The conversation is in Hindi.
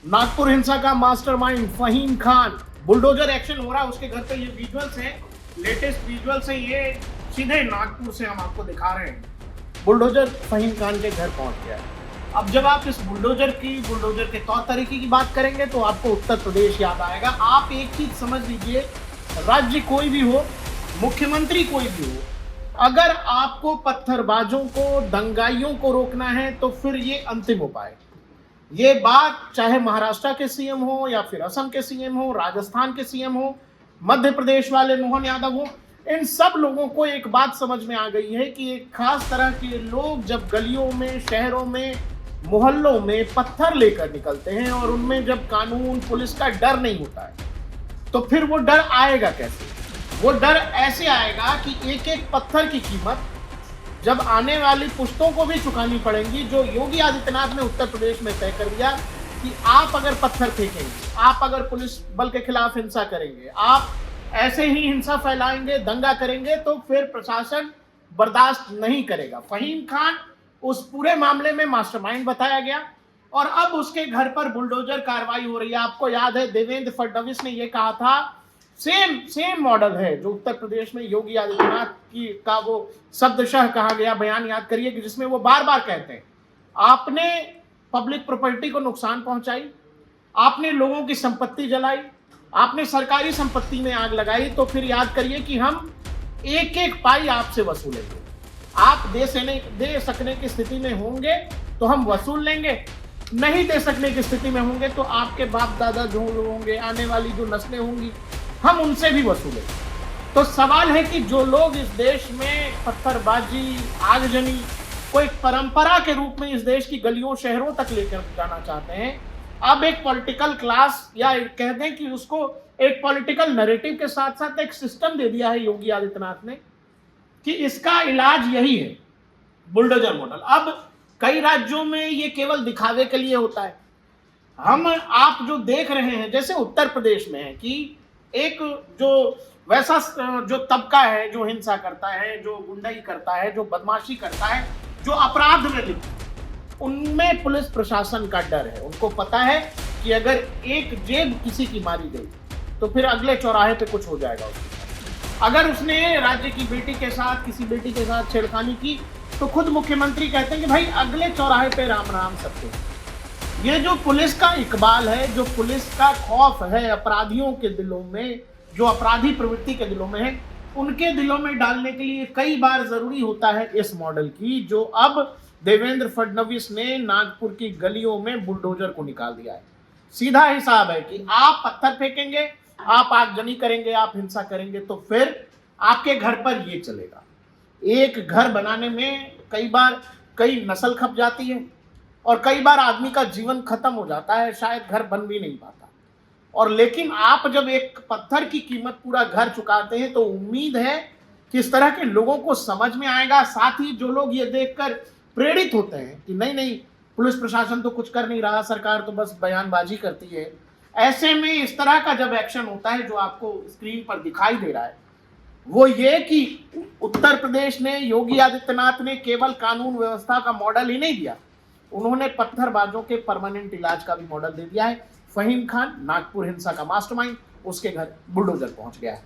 नागपुर हिंसा का mastermind Fahim Khan, bulldozer action हो रहा है उसके घर पे। ये विजुअल्स हैं, लेटेस्ट विजुअल्स हैं, ये सीधे नागपुर से हम आपको दिखा रहे हैं। बुलडोजर फहीम खान के घर पहुंच गया है। अब जब आप इस बुलडोजर के तौर तरीके की बात करेंगे तो आपको उत्तर प्रदेश याद आएगा। आप एक चीज समझ लीजिए, राज्य कोई भी हो, मुख्यमंत्री कोई भी हो, अगर आपको पत्थरबाजों को, दंगाइयों को रोकना है तो फिर ये अंतिम उपाय। ये बात चाहे महाराष्ट्र के सीएम हो या फिर असम के सीएम हो, राजस्थान के सीएम हो, मध्य प्रदेश वाले मोहन यादव हो, इन सब लोगों को एक बात समझ में आ गई है कि एक खास तरह के लोग जब गलियों में, शहरों में, मोहल्लों में पत्थर लेकर निकलते हैं और उनमें जब कानून पुलिस का डर नहीं होता है तो फिर वो डर आएगा कैसे? वो डर ऐसे आएगा कि एक एक पत्थर की कीमत जब आने वाली पुश्तों को भी चुकानी पड़ेगी। जो योगी आदित्यनाथ ने उत्तर प्रदेश में तय कर दिया कि आप अगर पत्थर फेंकेंगे, आप अगर पुलिस बल के खिलाफ हिंसा करेंगे, आप ऐसे ही हिंसा फैलाएंगे, दंगा करेंगे, तो फिर प्रशासन बर्दाश्त नहीं करेगा। फहीम खान उस पूरे मामले में मास्टरमाइंड बताया गया और अब उसके घर पर बुलडोजर कार्रवाई हो रही है। आपको याद है देवेंद्र फडणवीस ने यह कहा था, सेम मॉडल है जो उत्तर प्रदेश में योगी आदित्यनाथ की का वो शब्दशः कहा गया बयान याद करिए कि जिसमें वो बार बार कहते हैं, आपने पब्लिक प्रॉपर्टी को नुकसान पहुंचाई, आपने लोगों की संपत्ति जलाई, आपने सरकारी संपत्ति में आग लगाई, तो फिर याद करिए कि हम एक एक पाई आपसे वसूलेंगे। आप दे सकने की स्थिति में होंगे तो हम वसूल लेंगे, नहीं दे सकने की स्थिति में होंगे तो आपके बाप दादा जो होंगे, आने वाली जो नस्लें होंगी, हम उनसे भी वसूलेंगे। तो सवाल है कि जो लोग इस देश में पत्थरबाजी, आगजनी को एक परंपरा के रूप में इस देश की गलियों, शहरों तक लेकर जाना चाहते हैं, अब एक पॉलिटिकल क्लास या कह दें कि उसको एक पॉलिटिकल नैरेटिव के साथ साथ एक सिस्टम दे दिया है योगी आदित्यनाथ ने कि इसका इलाज यही है, बुलडोजर मॉडल। अब कई राज्यों में ये केवल दिखावे के लिए होता है। हम आप जो देख रहे हैं, जैसे उत्तर प्रदेश में है कि एक जो वैसा जो तबका है जो हिंसा करता है, जो गुंडाई करता है, जो बदमाशी करता है, जो अपराध में लिप्त, उनमें पुलिस प्रशासन का डर है। उनको पता है कि अगर एक जेब किसी की मारी गई तो फिर अगले चौराहे पे कुछ हो जाएगा उसके साथ। अगर उसने राज्य की बेटी के साथ, किसी बेटी के साथ छेड़खानी की तो खुद मुख्यमंत्री कहते हैं कि भाई अगले चौराहे पे राम राम सबके। ये जो पुलिस का इकबाल है, जो पुलिस का खौफ है अपराधियों के दिलों में, जो अपराधी प्रवृत्ति के दिलों में है, उनके दिलों में डालने के लिए कई बार जरूरी होता है इस मॉडल की, जो अब देवेंद्र फडणवीस ने नागपुर की गलियों में बुलडोजर को निकाल दिया है। सीधा हिसाब है कि आप पत्थर फेंकेंगे, आप आगजनी करेंगे, आप हिंसा करेंगे, तो फिर आपके घर पर ये चलेगा। एक घर बनाने में कई बार कई नस्ल खप जाती है और कई बार आदमी का जीवन खत्म हो जाता है, शायद घर बन भी नहीं पाता। और लेकिन आप जब एक पत्थर की कीमत पूरा घर चुकाते हैं तो उम्मीद है कि इस तरह के लोगों को समझ में आएगा। साथ ही जो लोग ये देखकर प्रेरित होते हैं कि नहीं नहीं, पुलिस प्रशासन तो कुछ कर नहीं रहा, सरकार तो बस बयानबाजी करती है, ऐसे में इस तरह का जब एक्शन होता है जो आपको स्क्रीन पर दिखाई दे रहा है, वो ये कि उत्तर प्रदेश ने, योगी आदित्यनाथ ने केवल कानून व्यवस्था का मॉडल ही नहीं दिया, उन्होंने पत्थरबाजों के परमानेंट इलाज का भी मॉडल दे दिया है। फहीम खान, नागपुर हिंसा का मास्टरमाइंड, उसके घर बुलडोजर पहुंच गया है।